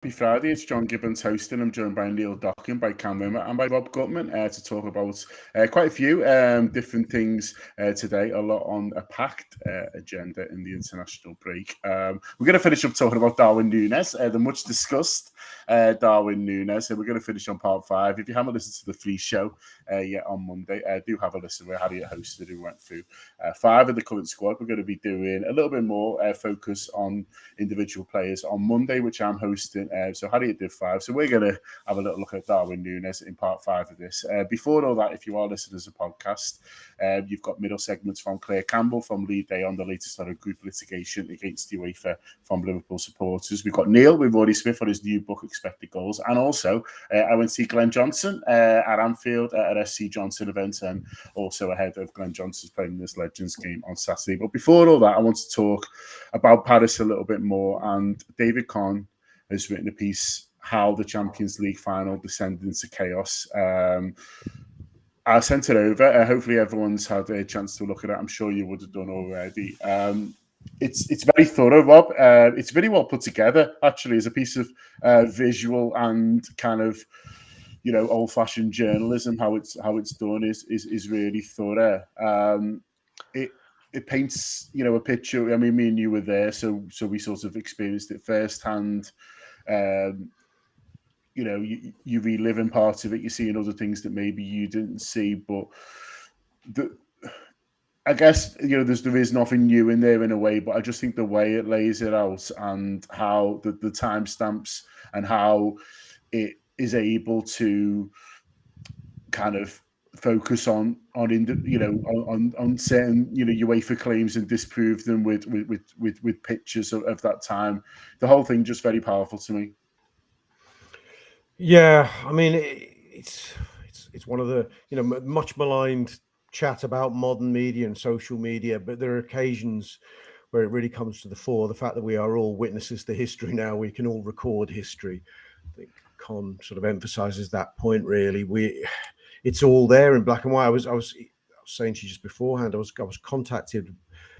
Happy Friday. It's John Gibbons hosting. I'm joined by Neil Dockin, by Cam Wimmer, and by Rob Gutman to talk about quite a few different things today. A lot on a packed agenda in the international break. We're going to finish up talking about Darwin Nunez, the much discussed Darwin Nunez. So we're going to finish on part 5. If you haven't listened to the free show yet on Monday, do have a listen where Harriet hosted, who went through 5 of the current squad. We're going to be doing a little bit more focus on individual players on Monday, which I'm hosting. So Harriet did 5. So we're going to have a little look at Darwin Nunez in part 5 of this. Before all that, if you are listening as a podcast, you've got middle segments from Claire Campbell from Lead Day on the latest on a group litigation against UEFA from Liverpool supporters. We've got Neil with Rory Smith on his new book, Expected Goals. And also, I went to see Glenn Johnson at Anfield at SC Johnson event, and also ahead of Glenn Johnson's playing this Legends game on Saturday. But before all that, I want to talk about Paris a little bit more. And David Conn has written a piece, How the Champions League Final Descended into Chaos. I sent it over. Hopefully everyone's had a chance to look at it. I'm sure you would have done already. It's very thorough, Rob. It's very well put together, actually, as a piece of visual and kind of, you know, old-fashioned journalism. How it's done is really thorough. It paints, you know, a picture. I mean, me and you were there, so we sort of experienced it firsthand. You know, you reliving part of it. You're seeing other things that maybe you didn't see, but I guess, you know, there is nothing new in there in a way, but I just think the way it lays it out and how the timestamps and how it is able to kind of focus on you know, on certain, you know, UEFA claims and disprove them with pictures of that time. The whole thing just very powerful to me. Yeah, I mean, it's one of the, you know, much maligned chat about modern media and social media, but there are occasions where it really comes to the fore. The fact that we are all witnesses to history now, we can all record history. I think Con sort of emphasizes that point. Really, it's all there in black and white. I was saying to you just beforehand, I was contacted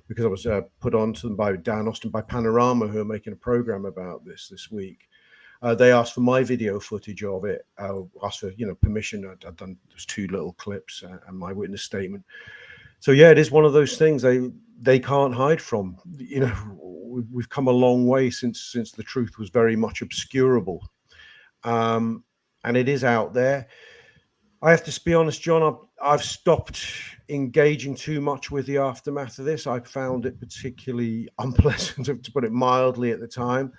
because I was put on to them by Dan Austin, by Panorama, who are making a program about this week. They asked for my video footage of it. Asked for, you know, permission. I'd done those 2 little clips and my witness statement. So yeah, it is one of those things they can't hide from. You know, we've come a long way since the truth was very much obscurable, and it is out there. I have to be honest, John. I've stopped engaging too much with the aftermath of this. I found it particularly unpleasant, to put it mildly, at the time.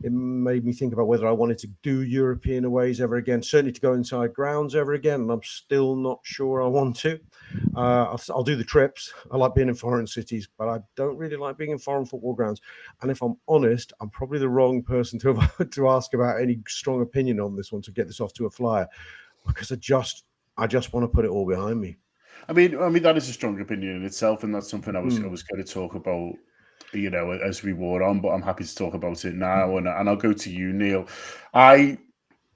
It made me think about whether I wanted to do European aways ever again, certainly to go inside grounds ever again, and I'm still not sure I want to. I'll do the trips. I like being in foreign cities, but I don't really like being in foreign football grounds. And if I'm honest, I'm probably the wrong person to ask about any strong opinion on this one, to get this off to a flyer, because I just want to put it all behind me. I mean that is a strong opinion in itself, and that's something I was going to talk about, you know, as we wore on, but I'm happy to talk about it now. And I'll go to you, Neil. I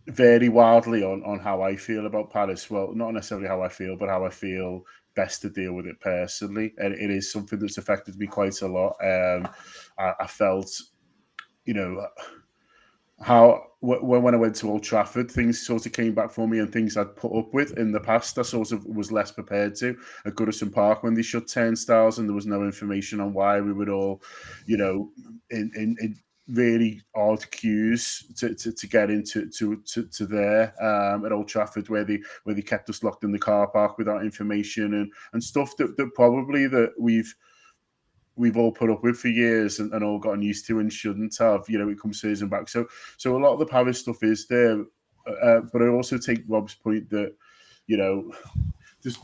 vary wildly on how I feel about Paris. Well, not necessarily how I feel, but how I feel best to deal with it personally. And it is something that's affected me quite a lot. I felt, you know, how when I went to Old Trafford, things sort of came back for me, and things I'd put up with in the past, I sort of was less prepared to. At Goodison Park, when they shut turnstiles and there was no information on why, we would all, you know, in really odd queues to get into there at Old Trafford, where they kept us locked in the car park without information and stuff that probably that we've all put up with for years and all gotten used to and shouldn't have. You know, it comes season back. So a lot of the Paris stuff is there, but I also take Rob's point that, you know, just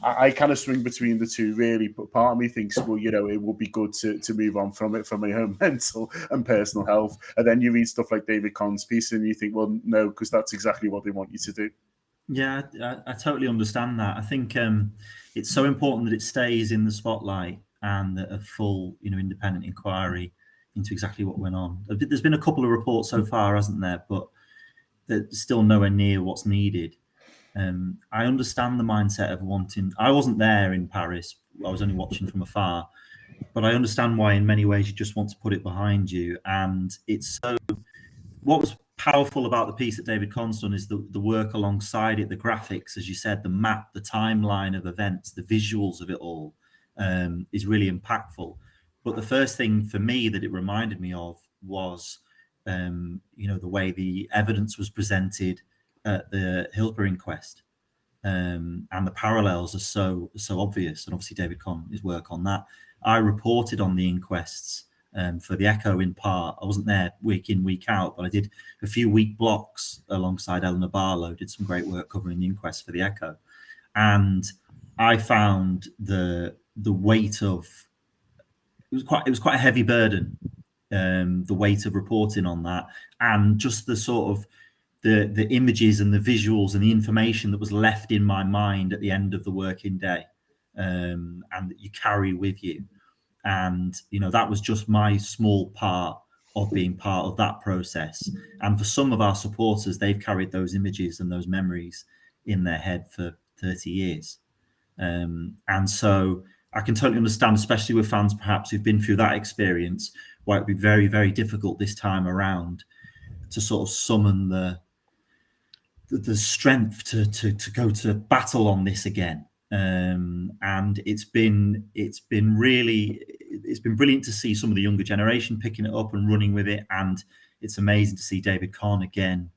I kind of swing between the two, really. But part of me thinks, well, you know, it would be good to move on from it for my own mental and personal health. And then you read stuff like David Conn's piece and you think, well, no, because that's exactly what they want you to do. Yeah, I totally understand that. I think it's so important that it stays in the spotlight and a full, you know, independent inquiry into exactly what went on. There's been a couple of reports so far, hasn't there? But there's still nowhere near what's needed. I understand the mindset of wanting. I wasn't there in Paris. I was only watching from afar. But I understand why, in many ways, you just want to put it behind you. And it's so what was powerful about the piece that David Conn's done is the work alongside it, the graphics, as you said, the map, the timeline of events, the visuals of it all is really impactful. But the first thing for me that it reminded me of was, the way the evidence was presented at the Hillsborough inquest. And the parallels are so obvious. And obviously David Conn, his work on that. I reported on the inquests for the Echo in part. I wasn't there week in, week out, but I did a few week blocks alongside Eleanor Barlow, did some great work covering the inquest for the Echo. And I found the weight of, it was quite a heavy burden, the weight of reporting on that, and just the sort of the images and the visuals and the information that was left in my mind at the end of the working day, and that you carry with you. And, that was just my small part of being part of that process. And for some of our supporters, they've carried those images and those memories in their head for 30 years. And so I can totally understand, especially with fans perhaps who've been through that experience, why it'd be very, very difficult this time around to sort of summon the strength to go to battle on this again. And it's been brilliant to see some of the younger generation picking it up and running with it. And it's amazing to see David Conn again,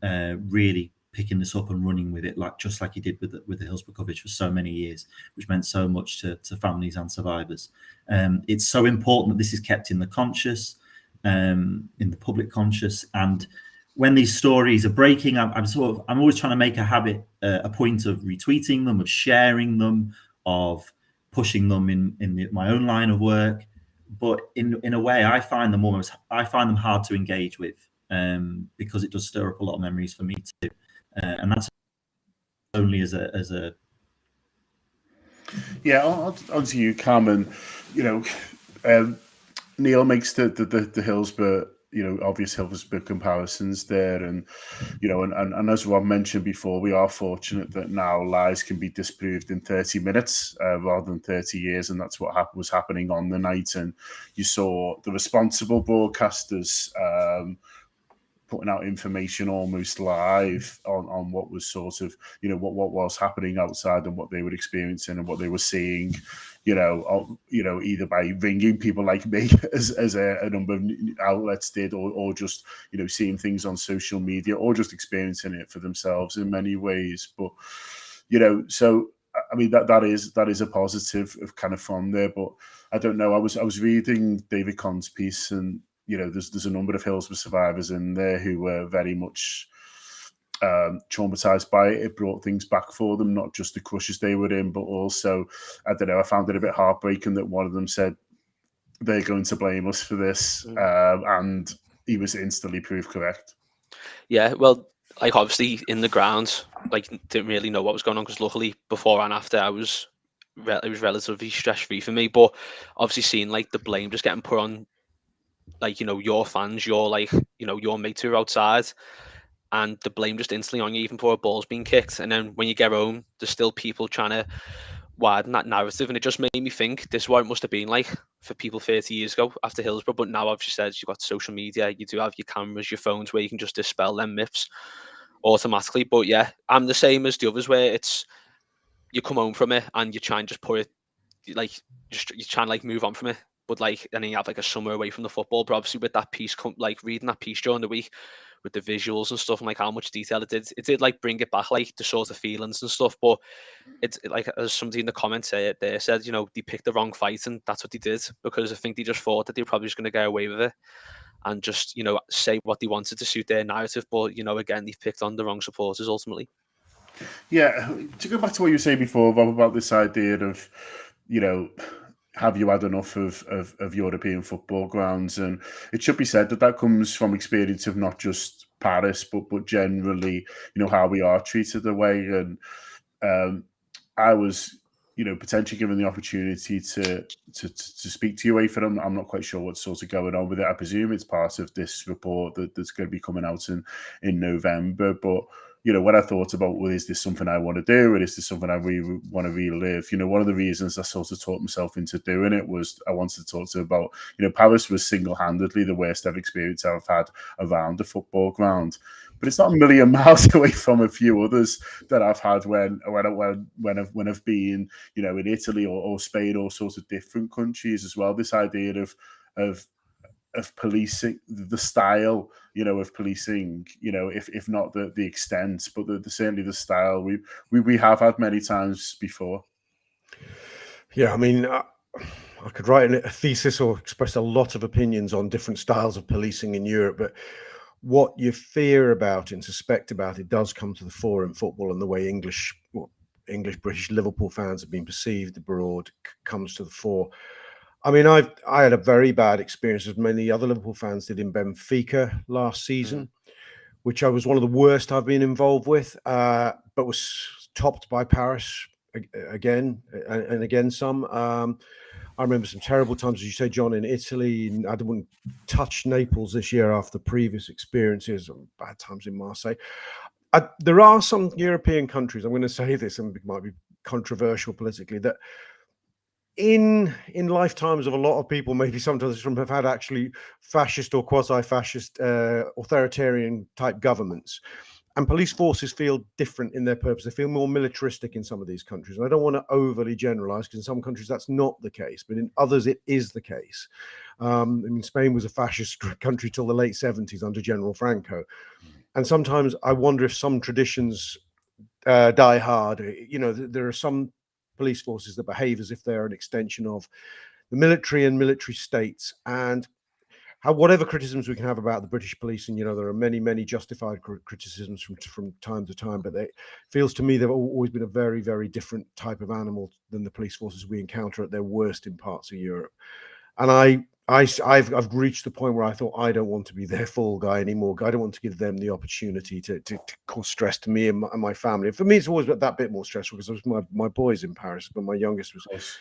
really picking this up and running with it, just like he did with the Hillsborough coverage for so many years, which meant so much to families and survivors. It's so important that this is kept in the conscious, in the public conscious. And when these stories are breaking, I'm always trying to make a habit, a point of retweeting them, of sharing them, of pushing them in my own line of work. But in a way, I find them hard to engage with, because it does stir up a lot of memories for me too. And that's only as a yeah. On to you, Cam, and Neil makes the Hillsborough, obvious Hillsborough comparisons there, and and as Rob mentioned before, we are fortunate that now lies can be disproved in 30 minutes rather than 30 years, and that's what was happening on the night. And you saw the responsible broadcasters putting out information almost live on what was sort of, what was happening outside and what they were experiencing and what they were seeing, either by ringing people like me, as a number of outlets did, or just, seeing things on social media, or just experiencing it for themselves in many ways. But, so, I mean, that is a positive of kind of from there. But I don't know, I was reading David Conn's piece, and there's a number of Hillsborough survivors in there who were very much traumatized by it. It brought things back for them, not just the crushes they were in, but also, I don't know, I found it a bit heartbreaking that one of them said they're going to blame us for this, and he was instantly proved correct. Yeah, well, obviously in the ground, didn't really know what was going on, because luckily before and after it was relatively stress-free for me. But obviously seeing the blame just getting put on your fans, your mates who are outside, and the blame just instantly on you even before a ball's being kicked. And then when you get home, there's still people trying to widen that narrative. And it just made me think, this is what it must have been like for people 30 years ago after Hillsborough. But now, I've just said, you've got social media, you do have your cameras, your phones, where you can just dispel them myths automatically. But yeah, I'm the same as the others, where it's, you come home from it and you try and just put it, you try and move on from it. But and then you have a summer away from the football. But obviously with that piece, reading that piece during the week with the visuals and stuff, and how much detail it did bring it back, the sort of feelings and stuff. But it's as somebody in the comments said, they picked the wrong fight, and that's what they did, because I think they just thought that they were probably just going to get away with it and just say what they wanted to suit their narrative. But again, they picked on the wrong supporters ultimately. Yeah, to go back to what you were saying before, Rob, about this idea of, have you had enough of European football grounds? And it should be said that comes from experience of not just Paris, but generally, how we are treated away. And I was, potentially given the opportunity to speak to UEFA. I'm not quite sure what's sort of going on with it. I presume it's part of this report that's going to be coming out in November. But when I thought about, well, is this something I want to do, or is this something I really want to relive? One of the reasons I sort of talked myself into doing it was I wanted to talk to about, Paris was single-handedly the worst ever experience I've had around a football ground. But it's not a million miles away from a few others that I've had when I've been, in Italy or Spain, or sorts of different countries as well. This idea of policing, the style, of policing, if not the extent, but certainly the style we have had many times before. Yeah, I mean, I could write a thesis or express a lot of opinions on different styles of policing in Europe, but what you fear about and suspect about it does come to the fore in football, and the way English, British Liverpool fans have been perceived abroad comes to the fore. I mean, I had a very bad experience, as many other Liverpool fans did, in Benfica last season, which I was one of the worst I've been involved with, but was topped by Paris again and again some. I remember some terrible times, as you say, John, in Italy. I wouldn't touch Naples this year after previous experiences, or bad times in Marseille. There are some European countries, I'm going to say this, and it might be controversial politically, that in lifetimes of a lot of people, maybe sometimes have had actually fascist or quasi-fascist authoritarian type governments. And police forces feel different in their purpose. They feel more militaristic in some of these countries. And I don't want to overly generalize, because in some countries that's not the case, but in others it is the case. I mean, Spain was a fascist country till the late 70s under General Franco. And sometimes I wonder if some traditions die hard. There are some police forces that behave as if they're an extension of the military and military states. And whatever criticisms we can have about the British police, and there are many justified criticisms from time to time, but it feels to me they've always been a very, very different type of animal than the police forces we encounter at their worst in parts of Europe. And I've reached the point where I thought, I don't want to be their fall guy anymore. I don't want to give them the opportunity to cause stress to me and my family. And for me, it's always that bit more stressful, because it was my boys in Paris, but my youngest was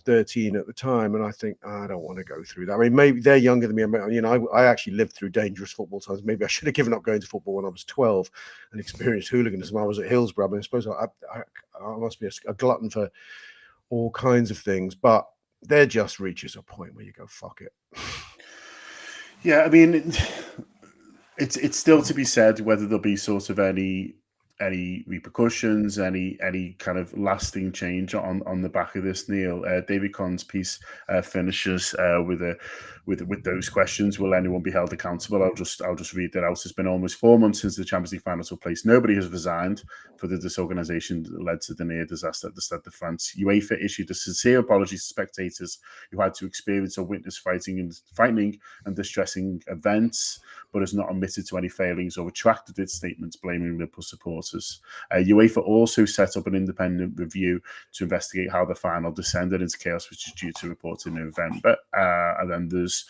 13 at the time, and I think, I don't want to go through that. I mean, maybe they're younger than me. I actually lived through dangerous football times. Maybe I should have given up going to football when I was 12 and experienced hooliganism. I was at Hillsborough. I mean, I suppose I must be a glutton for all kinds of things, but there just reaches a point where you go, fuck it. Yeah, I mean, it's still to be said whether there'll be sort of any repercussions, any kind of lasting change on the back of this, Neil. David Conn's piece finishes with those questions. Will anyone be held accountable? I'll just read that out. It's been almost 4 months since the Champions League final took place. Nobody has resigned for the disorganisation that led to the near disaster at the Stade de France. UEFA issued a sincere apology to spectators who had to experience or witness frightening and distressing events, but has not admitted to any failings or retracted its statements blaming Liverpool supporters. UEFA also set up an independent review to investigate how the final descended into chaos, which is due to report in November. And then there's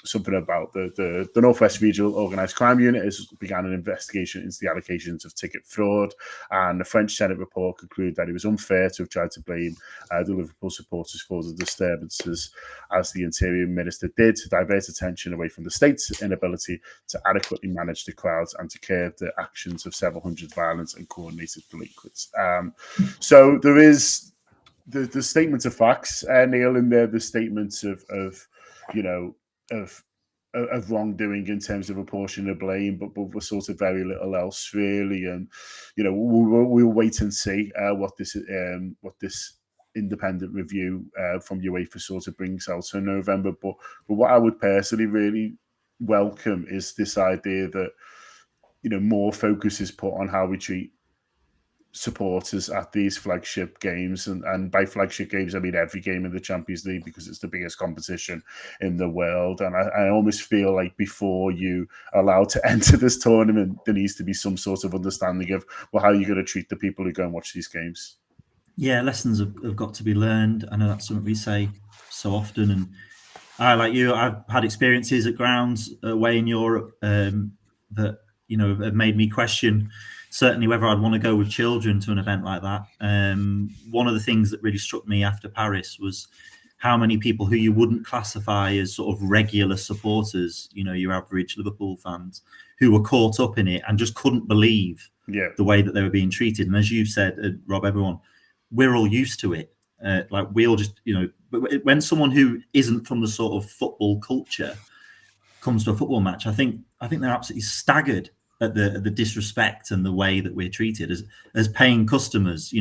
something about the Northwest Regional Organised Crime Unit has began an investigation into the allegations of ticket fraud, and the French Senate report concluded that it was unfair to have tried to blame the Liverpool supporters for the disturbances, as the Interior Minister did, to divert attention away from the state's inability to adequately manage the crowds and to curb the actions of several hundred violent and coordinated delinquents. So there is the statements of facts, Neil, in there. The statements of wrongdoing in terms of a portion of blame, but we're sort of very little else really. And we'll wait and see what this independent review from UEFA sort of brings out in November. But what I would personally really welcome is this idea that more focus is put on how we treat supporters at these flagship games, and by flagship games I mean every game in the Champions League, because it's the biggest competition in the world. And I almost feel like before you are allowed to enter this tournament, there needs to be some sort of understanding of, well, how are you going to treat the people who go and watch these games? Yeah, lessons have got to be learned. I know that's something we say so often, and I, like you, I've had experiences at grounds away in Europe that have made me question certainly whether I'd want to go with children to an event like that. One of the things that really struck me after Paris was how many people who you wouldn't classify as sort of regular supporters, your average Liverpool fans, who were caught up in it and just couldn't believe the way that they were being treated. And as you've said, Rob, everyone, we're all used to it. Like we all just, but when someone who isn't from the sort of football culture comes to a football match, I think they're absolutely staggered at the disrespect and the way that we're treated as paying customers.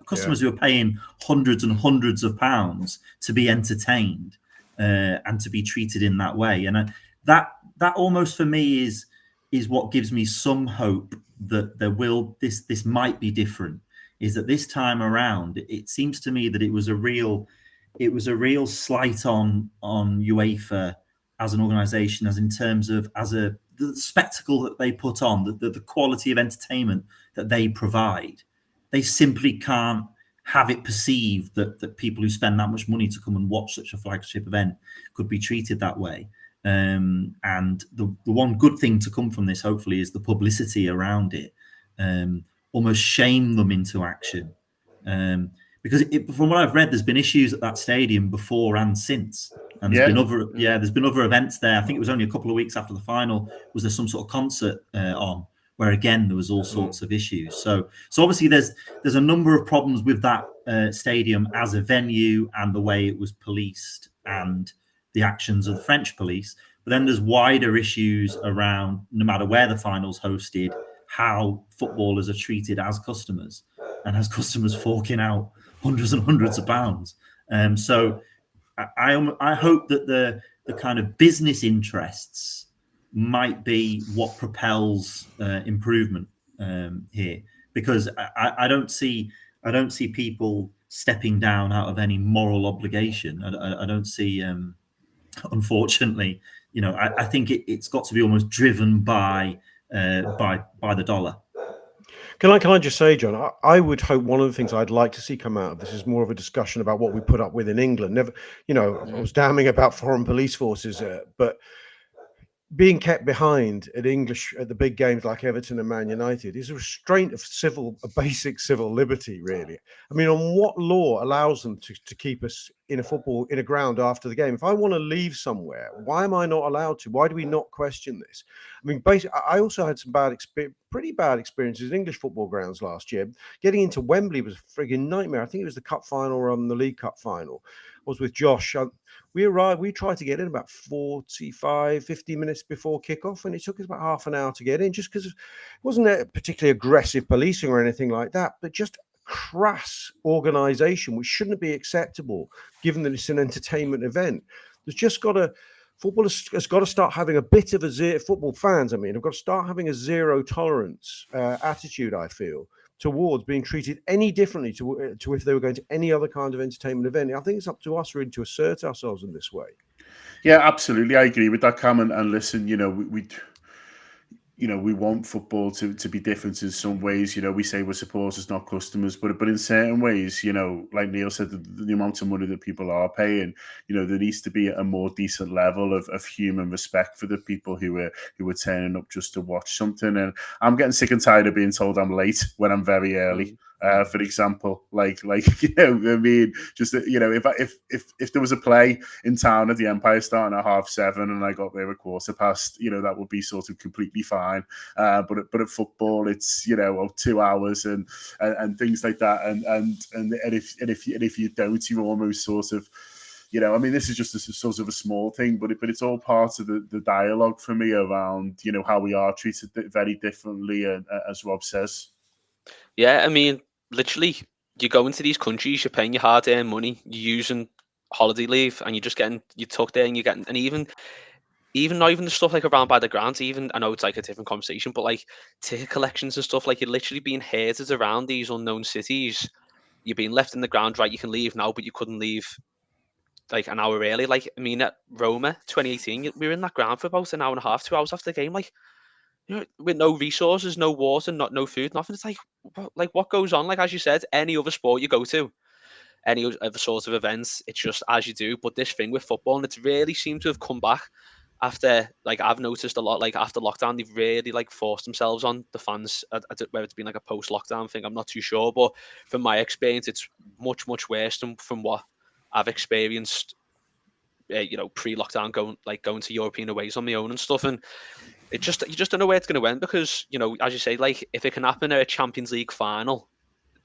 Customers who are paying hundreds and hundreds of pounds to be entertained and to be treated in that way. And that almost for me is what gives me some hope that this might be different. Is that this time around, it seems to me that it was a real slight on UEFA as an organisation, as in terms of the spectacle that they put on, the quality of entertainment that they provide. They simply can't have it perceived that people who spend that much money to come and watch such a flagship event could be treated that way. And the one good thing to come from this, hopefully, is the publicity around it. Almost shame them into action, because from what I've read, there's been issues at that stadium before and since, and there's been other events there. I think it was only a couple of weeks after the final. Was there some sort of concert on where again there was all sorts of issues? So obviously there's a number of problems with that stadium as a venue and the way it was policed and the actions of the French police. But then there's wider issues around, no matter where the final's hosted, how footballers are treated as customers and as customers forking out hundreds and hundreds of pounds. So I hope that the kind of business interests might be what propels improvement here, because I don't see people stepping down out of any moral obligation. I don't see, unfortunately, I think it's got to be almost driven by the dollar. Can I just say, John, I would hope one of the things I'd like to see come out of this is more of a discussion about what we put up with in England. Never, I was damning about foreign police forces, but being kept behind at the big games like Everton and Man United is a restraint of a basic civil liberty, really. I mean, on what law allows them to keep us in a ground after the game? If I want to leave somewhere, why am I not allowed to? Why do we not question this? I mean, basically, I also had some pretty bad experiences in English football grounds last year. Getting into Wembley was a frigging nightmare. I think it was the cup final or the League Cup final. I was with Josh. We arrived, we tried to get in about 50 minutes before kickoff, and it took us about half an hour to get in, just because it wasn't a particularly aggressive policing or anything like that, but just crass organisation, which shouldn't be acceptable given that it's an entertainment event. Football has got to start having a bit of football fans, have got to start having a zero tolerance attitude, I feel, towards being treated any differently to if they were going to any other kind of entertainment event. I think it's up to us really to assert ourselves in this way. Yeah, absolutely. I agree with that, Cam. And listen, we want football to be different in some ways. We say we're supporters, not customers, but in certain ways, like Neil said, the amount of money that people are paying, there needs to be a more decent level of human respect for the people who are turning up just to watch something. And I'm getting sick and tired of being told I'm late when I'm very early. For example, just if there was a play in town at the Empire starting at 7:30 and I got there at 7:15, that would be sort of completely fine. But at football, it's 2 hours and things like that. And if you don't, you almost sort of. This is just a sort of a small thing, but it's all part of the dialogue for me around, how we are treated very differently, as Rob says. Yeah, literally, you go into these countries, you're paying your hard-earned money, you're using holiday leave, and you're just getting you tucked there, and you're getting, and even not even the stuff like around by the grounds. Even I know it's like a different conversation, but like ticket collections and stuff, like you're literally being herded around these unknown cities. You're being left in the ground, right? You can leave now, but you couldn't leave like an hour early. Like at Roma 2018, we were in that ground for about an hour and a half, 2 hours after the game. Like, with no resources, no water, no food, nothing. It's like what goes on? Like, as you said, any other sport you go to, any other sort of events, it's just as you do. But this thing with football, and it's really seemed to have come back after, like, I've noticed a lot, like after lockdown, they've really like forced themselves on the fans. Whether it's been like a post-lockdown thing, I'm not too sure. But from my experience, it's much, much worse than from what I've experienced, pre-lockdown, going to European aways on my own and stuff. And you just don't know where it's going to end because, you know, as you say, like if it can happen at a Champions League final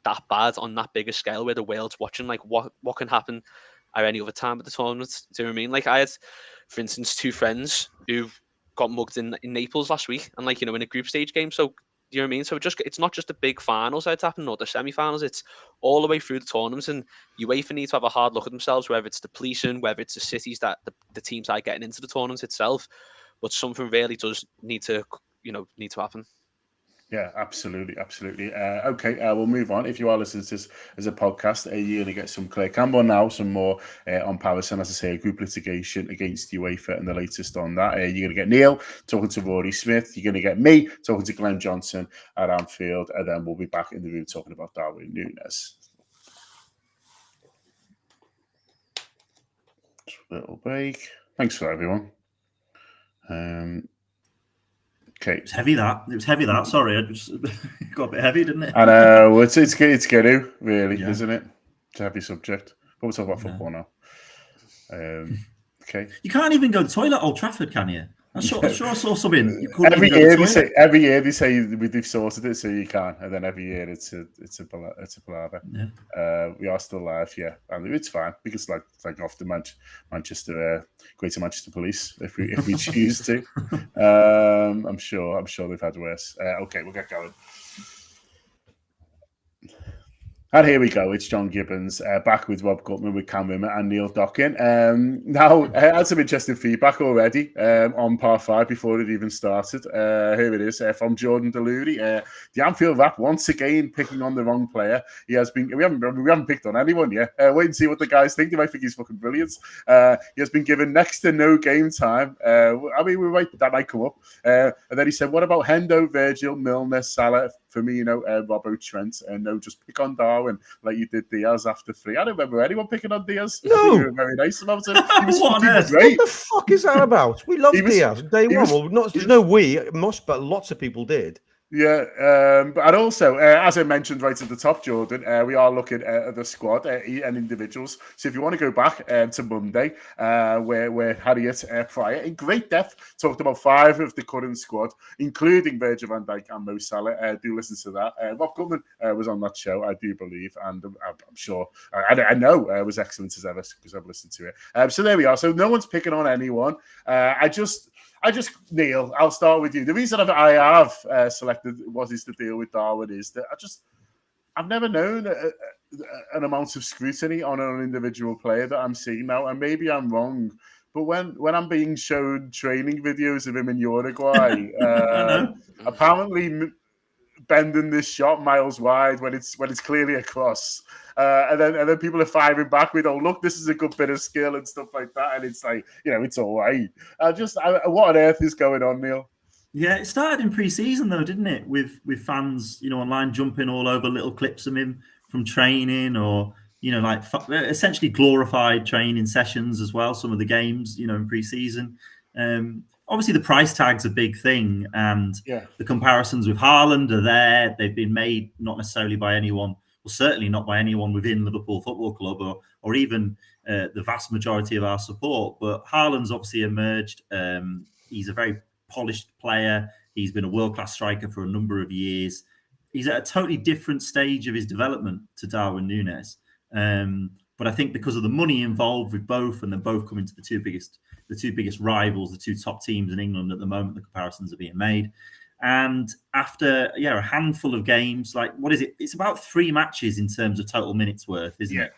that bad on that bigger scale where the world's watching, like what can happen at any other time at the tournament? Do you know what I mean? Like I had, for instance, 2 friends who got mugged in Naples last week and like, you know, in a group stage game. So, you know what I mean? So it's not just the big finals that's happening or the semi-finals, it's all the way through the tournaments, and UEFA need to have a hard look at themselves, whether it's the policing, whether it's the cities that the teams are getting into the tournament itself. But something really does need to happen. Yeah, absolutely. Okay, we'll move on. If you are listening to this as a podcast, you're going to get some Claire Campbell now, some more on Paris, and as I say, a group litigation against UEFA and the latest on that. You're going to get Neil talking to Rory Smith. You're going to get me talking to Glenn Johnson at Anfield, and then we'll be back in the room talking about Darwin Nunez. Little break. Thanks for everyone. Okay. It was heavy that. Sorry, I just got a bit heavy, didn't it? I know. It's good, really, isn't it? It's a heavy subject. But we'll talk about football now. Okay. You can't even go to the toilet at Old Trafford, can you? I'm sure I saw something. Every year they say they've sorted it, so you can, and then every year it's a palaver. Yeah. We are still live, and it's fine because like off the Manchester Greater Manchester Police if we choose to. I'm sure they've had worse. Okay, we'll get going. And here we go. It's John Gibbons back with Rob Gutman, with Cam Rimmer and Neil Dockin. Now, I had some interesting feedback already on par 5 before it even started. Here it is from Jordan Delury. The Anfield Wrap once again picking on the wrong player. He has been. We haven't picked on anyone yet. Wait and see what the guys think. They might think he's fucking brilliant. He has been given next to no game time. That might come up. And then he said, "What about Hendo, Virgil, Milner, Salah, Firmino, Robbo, Trent? And no, just pick on Darwin like you did Diaz after 3. I don't remember anyone picking on Diaz. No. I think you were very nice about him. He was What on earth? great. What the fuck is that about? We love Diaz day one. There's no we, most, but lots of people did. Yeah, and also, as I mentioned right at the top, Jordan, we are looking at the squad and individuals. So if you want to go back to Monday, where Harriet Pryor, in great depth, talked about 5 of the current squad, including Virgil van Dijk and Mo Salah. Do listen to that. Rob Gutman was on that show, I do believe, and I'm sure, I know was excellent as ever because I've listened to it. So there we are. So no one's picking on anyone. Neil, I'll start with you. The reason I have selected what is the deal with Darwin is that I've never known an amount of scrutiny on an individual player that I'm seeing now, and maybe I'm wrong, but when I'm being shown training videos of him in Uruguay, apparently bending this shot miles wide when it's clearly a cross, and then people are firing back with, "Oh, look, this is a good bit of skill" and stuff like that, and it's like, it's all right. What on earth is going on, Neil? Yeah, it started in pre-season though, didn't it? With fans, online jumping all over little clips of him from training, or essentially glorified training sessions as well. Some of the games, in pre-season. Obviously, the price tag's a big thing, and the comparisons with Haaland are there. They've been made not necessarily by anyone, well, certainly not by anyone within Liverpool Football Club, or even the vast majority of our support. But Haaland's obviously emerged. He's a very polished player. He's been a world-class striker for a number of years. He's at a totally different stage of his development to Darwin Nunez. But I think because of the money involved with both, and they're both coming to the two biggest rivals, the 2 top teams in England at the moment, the comparisons are being made. And after a handful of games, like, what is it? It's about 3 matches in terms of total minutes worth, isn't it?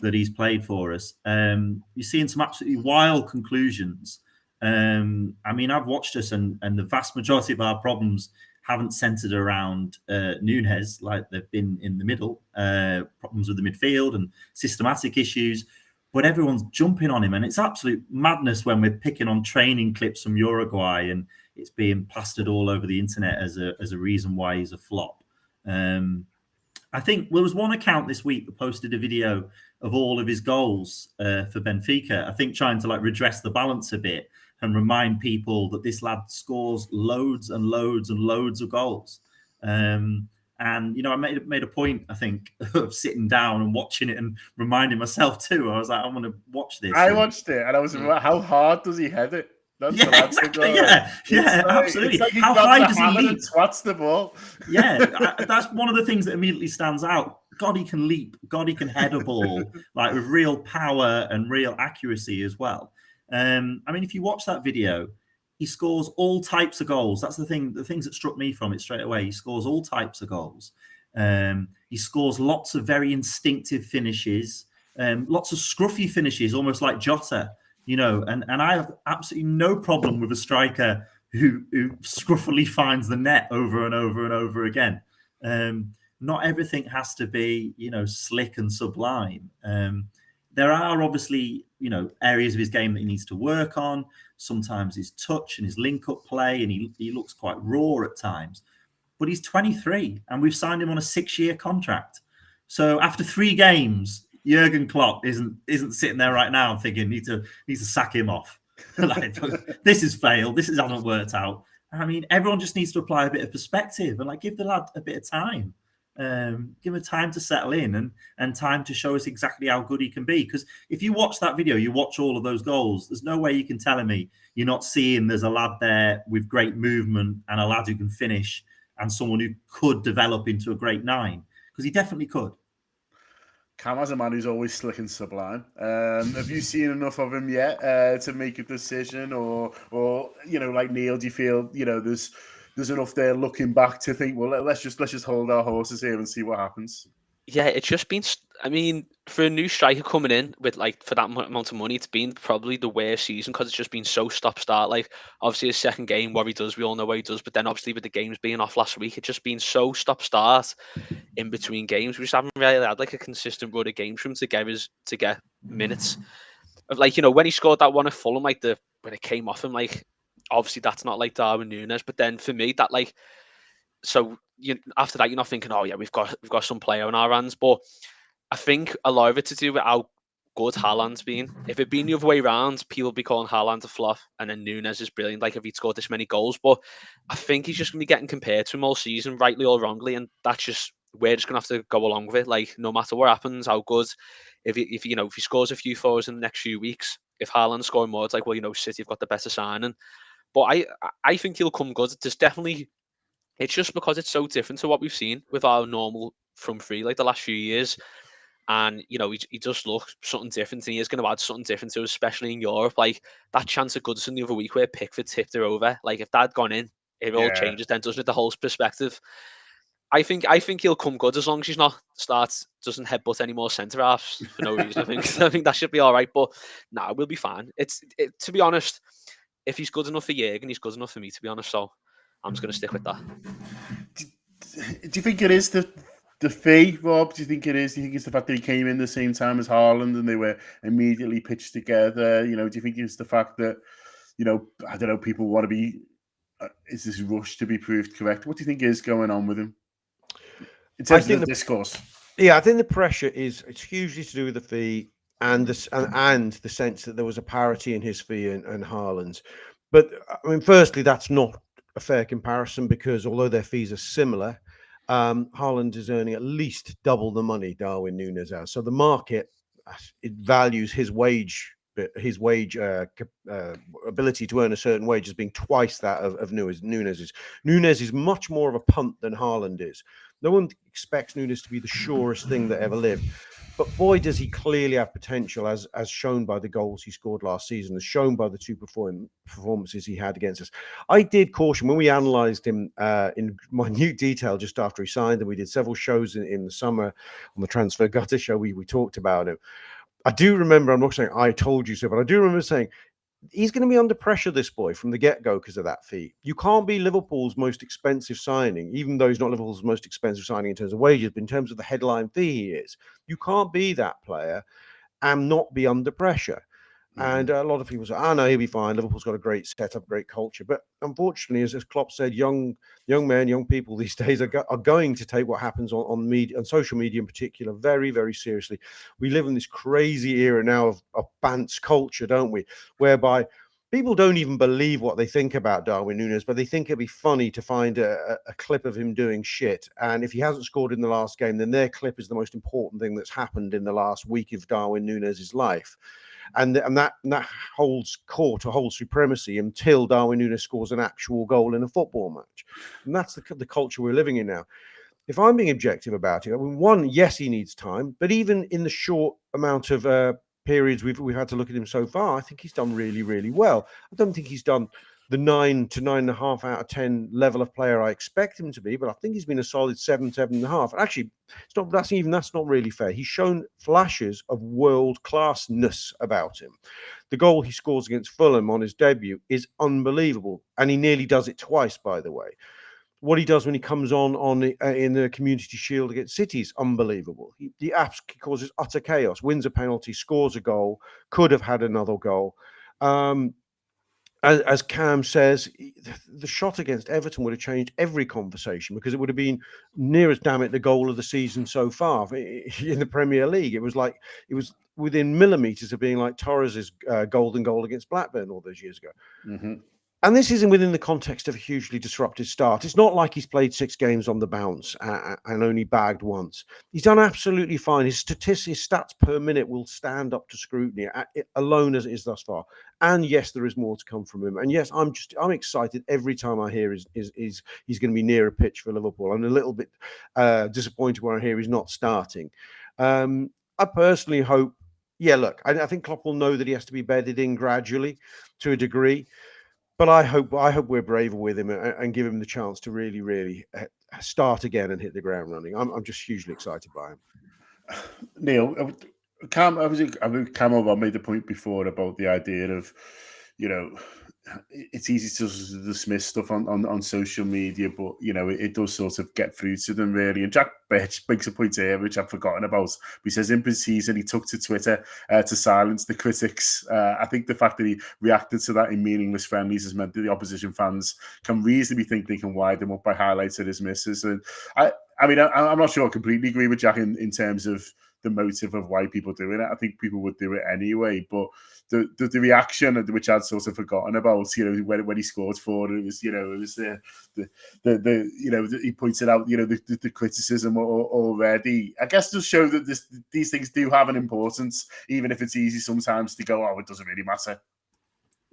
That he's played for us. You're seeing some absolutely wild conclusions. I've watched us, and the vast majority of our problems haven't centered around Nunez, like they've been in the middle, problems with the midfield and systematic issues, but everyone's jumping on him, and it's absolute madness when we're picking on training clips from Uruguay and it's being plastered all over the internet as a reason why he's a flop. I think there was one account this week that posted a video of all of his goals for Benfica, I think trying to redress the balance a bit and remind people that this lad scores loads and loads and loads of goals. And I made a point, I think, of sitting down and watching it and reminding myself too. I was like, I'm going to watch this. I watched it, and I was like, how hard does he head it? That's the lads that go. Yeah, absolutely. It's like How high does he leap? And swats the ball. Yeah, that's one of the things that immediately stands out. God, he can leap. God, he can head a ball like with real power and real accuracy as well. I mean, if you watch that video, he scores all types of goals. That's the thing. The things that struck me from it straight away. He scores all types of goals. He scores lots of very instinctive finishes, lots of scruffy finishes, almost like Jota. You know, and I have absolutely no problem with a striker who scruffily finds the net over and over and over again. Not everything has to be, you know, slick and sublime. There are obviously, you know, areas of his game that he needs to work on. Sometimes his touch and his link-up play, and he looks quite raw at times. But he's 23, and we've signed him on a 6-year contract. So after 3 games, Jurgen Klopp isn't sitting there right now thinking need to sack him off. Like, this has failed. This hasn't worked out. I mean, everyone just needs to apply a bit of perspective and like give the lad a bit of time. Give him time to settle in and time to show us exactly how good he can be. Because if you watch that video, you watch all of those goals, there's no way you can tell me you're not seeing there's a lad there with great movement and a lad who can finish and someone who could develop into a great 9, because he definitely could. Cam as a man who's always slick and sublime. Have you seen enough of him yet to make a decision, or you know, like Neil, do you feel, you know, there's enough there looking back to think, well, let's just hold our horses here and see what happens? Yeah, it's just been. I mean, for a new striker coming in with like for that amount of money, it's been probably the worst season because it's just been so stop-start. Like obviously his second game, what he does, we all know what he does. But then obviously with the games being off last week, it's just been so stop-start in between games. We just haven't really had like a consistent run of games from him to get minutes. Like, you know, when he scored that one at Fulham, like when it came off him, like obviously that's not like Darwin Nunez. But then for me, that like. So after that, you're not thinking, oh yeah, we've got some player on our hands. But I think a lot of it to do with how good Haaland's been. If it'd been the other way around, people would be calling Haaland a flop, and then Nunez is brilliant. Like if he'd scored this many goals, but I think he's just going to be getting compared to him all season, rightly or wrongly, and that's just we're just going to have to go along with it. Like no matter what happens, how good, if he scores a few fours in the next few weeks, if Haaland's scoring more, it's like, well, you know, City have got the better signing. But I think he'll come good. There's definitely. It's just because it's so different to what we've seen with our normal front three, like the last few years. And, you know, he just looks something different, and he is going to add something different to us, especially in Europe. Like that chance of Goodison the other week where Pickford tipped her over. Like if that had gone in, it all changes then, doesn't it? The whole perspective. I think he'll come good as long as he's doesn't headbutt any more centre halves for no reason. I think that should be all right. But no, we'll be fine. To be honest, if he's good enough for Jurgen, he's good enough for me, to be honest. So I'm just going to stick with that. Do you think it is the fee, Rob? Do you think it is? Do you think it's the fact that he came in the same time as Haaland and they were immediately pitched together? You know, do you think it's the fact that, you know, I don't know, people want to be, is this rush to be proved correct? What do you think is going on with him in terms of the discourse? Yeah, I think the pressure it's hugely to do with the fee and the sense that there was a parity in his fee and Haaland's. But I mean, firstly, that's not a fair comparison because although their fees are similar, Haaland is earning at least double the money Darwin Nunez has. So the market, it values his wage ability to earn a certain wage as being twice that of Nunez's. Nunez is much more of a punt than Haaland is. No one expects Nunez to be the surest thing that ever lived. But boy, does he clearly have potential, as shown by the goals he scored last season, as shown by the 2 performances he had against us. I did caution when we analysed him in minute detail just after he signed, and we did several shows in the summer on the Transfer Gutter show. We talked about him. I do remember, I'm not saying I told you so, but I do remember saying, he's going to be under pressure, this boy, from the get-go because of that fee. You can't be Liverpool's most expensive signing, even though he's not Liverpool's most expensive signing in terms of wages, but in terms of the headline fee he is. You can't be that player and not be under pressure. And a lot of people say, no, he'll be fine. Liverpool's got a great setup, great culture. But unfortunately, as Klopp said, young men, young people these days are going to take what happens on media, on social media in particular, very, very seriously. We live in this crazy era now of bants culture, don't we? Whereby people don't even believe what they think about Darwin Nunez, but they think it'd be funny to find a clip of him doing shit. And if he hasn't scored in the last game, then their clip is the most important thing that's happened in the last week of Darwin Nunez's life. and that holds court or holds supremacy until Darwin Nunez scores an actual goal in a football match. And that's the culture we're living in now. If I'm being objective about it, I mean, one, yes, he needs time, but even in the short amount of periods we've had to look at him so far, I think he's done really, really well. I don't think he's done the 9 to 9.5 out of 10 level of player I expect him to be, but I think he's been a solid 7, 7.5. Actually, that's not really fair. He's shown flashes of world-classness about him. The goal he scores against Fulham on his debut is unbelievable, and he nearly does it twice, by the way. What he does when he comes on in the Community Shield against City is unbelievable. He causes utter chaos, wins a penalty, scores a goal, could have had another goal. As Cam says, the shot against Everton would have changed every conversation, because it would have been near as damn it the goal of the season so far in the Premier League. It was within millimetres of being like Torres's golden goal against Blackburn all those years ago. Mm-hmm. And this isn't within the context of a hugely disrupted start. It's not like he's played 6 games on the bounce and only bagged once. He's done absolutely fine. His stats per minute will stand up to scrutiny, alone as it is thus far. And yes, there is more to come from him. And yes, I'm excited every time I hear he's going to be near a pitch for Liverpool. I'm a little bit disappointed when I hear he's not starting. I personally hope. Yeah, look, I think Klopp will know that he has to be bedded in gradually to a degree. But I hope we're braver with him and give him the chance to really, really start again and hit the ground running. I'm just hugely excited by him. Neil, Cam made the point before about the idea of, it's easy to dismiss stuff on social media, but it does sort of get through to them, really. And Jack Birch makes a point here, which I've forgotten about. He says in pre-season he took to Twitter to silence the critics. I think the fact that he reacted to that in meaningless friendlies has meant that the opposition fans can reasonably think they can wire them up by highlights of his misses. And I'm not sure I completely agree with Jack in terms of the motive of why people doing it. I think people would do it anyway, but the reaction, which I'd sort of forgotten about, when he scored for it was, he pointed out, the criticism already. I guess to show that these things do have an importance, even if it's easy sometimes to go, it doesn't really matter.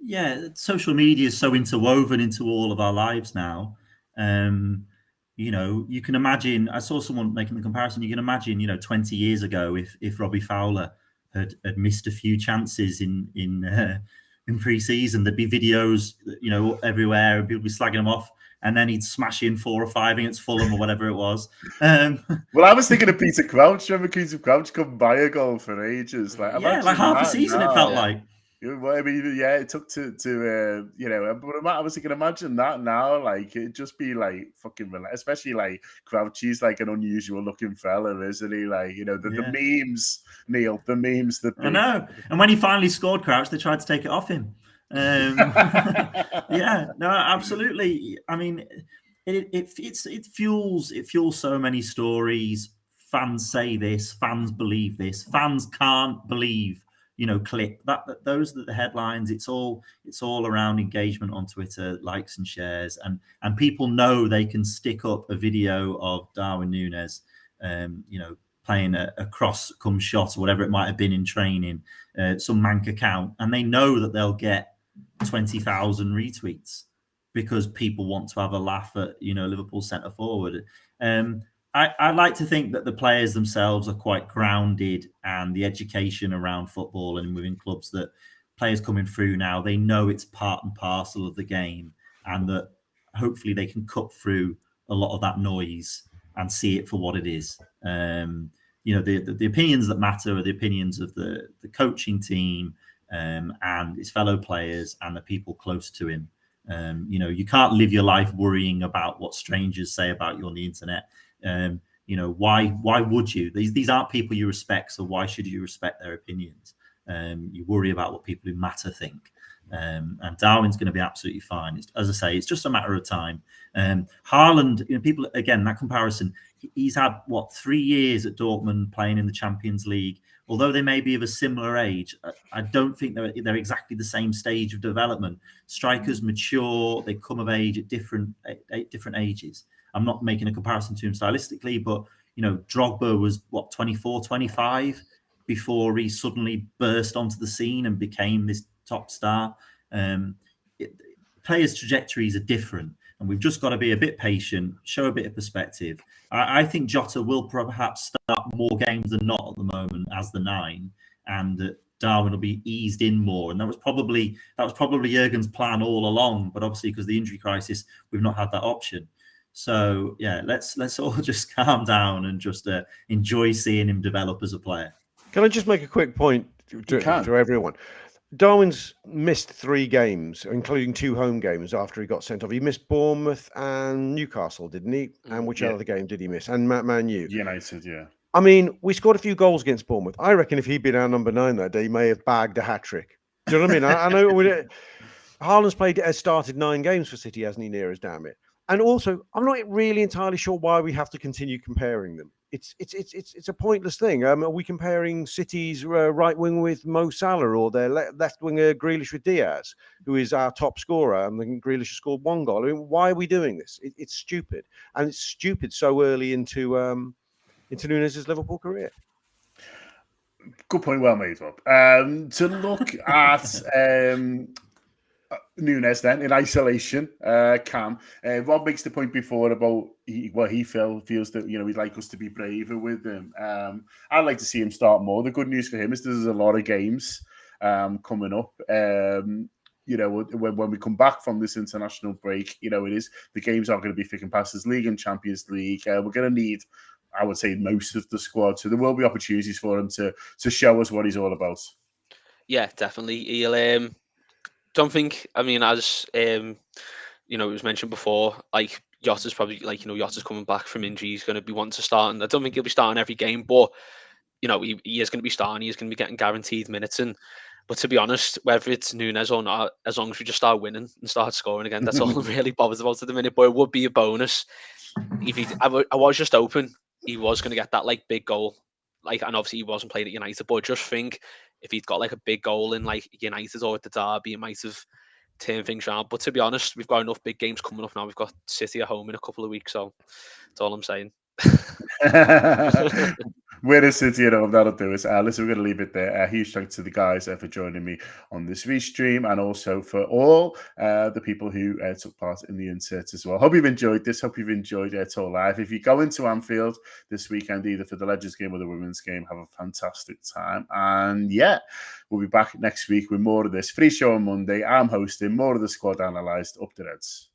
Yeah, social media is so interwoven into all of our lives now. You can imagine, I saw someone making the comparison, you can imagine, 20 years ago, if Robbie Fowler had missed a few chances in pre-season, there'd be videos, everywhere, and people be slagging him off, and then he'd smash in 4 or 5 against Fulham or whatever it was. Well, I was thinking of Peter Crouch. Remember Peter Crouch couldn't buy a goal for ages? Like half a season it felt like. I mean, yeah, it took to but I was thinking, imagine that now, like, it'd just be like fucking, especially like Crouchy's like an unusual looking fella, isn't he? Like, the memes, Neil, the memes that I know. And when he finally scored, Crouch, they tried to take it off him. Yeah, no, absolutely. I mean, it fuels so many stories. Fans say this, fans believe this, fans can't believe. Click that. Those are the headlines. It's all around engagement on Twitter, likes and shares, and people know they can stick up a video of Darwin Nunez, playing a cross come shot or whatever it might have been in training, some mank account, and they know that they'll get 20,000 retweets because people want to have a laugh at Liverpool centre forward. I like to think that the players themselves are quite grounded, and the education around football and within clubs that players coming through now, they know it's part and parcel of the game, and that hopefully they can cut through a lot of that noise and see it for what it is. The opinions that matter are the opinions of the coaching team and his fellow players and the people close to him. You can't live your life worrying about what strangers say about you on the internet. Why would you? These aren't people you respect, so why should you respect their opinions? You worry about what people who matter think. And Darwin's going to be absolutely fine. As I say, it's just a matter of time. Haaland, people, again, that comparison, he's had 3 years at Dortmund playing in the Champions League. Although they may be of a similar age, I don't think they're exactly the same stage of development. Strikers mature, they come of age at different ages. I'm not making a comparison to him stylistically, but Drogba was 24, 25 before he suddenly burst onto the scene and became this top star. Players' trajectories are different, and we've just got to be a bit patient, show a bit of perspective. I think Jota will perhaps start more games than not at the moment as the 9, and Darwin will be eased in more. And that was probably Jurgen's plan all along, but obviously because of the injury crisis, we've not had that option. So yeah, let's all just calm down and just enjoy seeing him develop as a player. Can I just make a quick point to everyone? Darwin's missed 3 games, including 2 home games after he got sent off. He missed Bournemouth and Newcastle, didn't he? And which other game did he miss? And Man U. United, yeah. I mean, we scored a few goals against Bournemouth. I reckon if he'd been our number 9 that day, he may have bagged a hat-trick. Do you know what I mean? I know Haaland's started 9 games for City, hasn't he, near as damn it? And also, I'm not really entirely sure why we have to continue comparing them. It's a pointless thing. Are we comparing City's right wing with Mo Salah or their left winger Grealish with Diaz, who is our top scorer, and Grealish has scored 1 goal? I mean, why are we doing this? It's stupid, and it's stupid so early into Nunez's Liverpool career. Good point, well made, Rob. To look at Nunez then in isolation, Cam. Rob makes the point before about he feels that he'd like us to be braver with him. I'd like to see him start more. The good news for him is there's a lot of games coming up. When we come back from this international break, the games aren't going to be thick and fast. There's League and Champions League. We're going to need, I would say, most of the squad. So there will be opportunities for him to show us what he's all about. Yeah, definitely. He'll don't think, I mean, as it was mentioned before, like Jota's probably Jota's coming back from injury. He's going to be wanting to start, and I don't think he'll be starting every game, but he is going to be starting. He's going to be getting guaranteed minutes. But to be honest, whether it's Nunez or not, as long as we just start winning and start scoring again, that's all I'm really bothered about at the minute. But it would be a bonus if I was just hoping he was going to get that big goal. And obviously he wasn't playing at United, but just think if he'd got a big goal in United or at the Derby, it might have turned things around. But to be honest, we've got enough big games coming up now. We've got City at home in a couple of weeks, so that's all I'm saying. We're a City at home, that'll do us. Listen, we're going to leave it there. Huge thanks to the guys for joining me on this restream, and also for all the people who took part in the insert as well. Hope you've enjoyed this. Hope you've enjoyed TAW Live. If you go into Anfield this weekend, either for the Legends game or the Women's game, have a fantastic time. And yeah, we'll be back next week with more of this free show on Monday. I'm hosting more of the Squad Analysed. Up the Reds.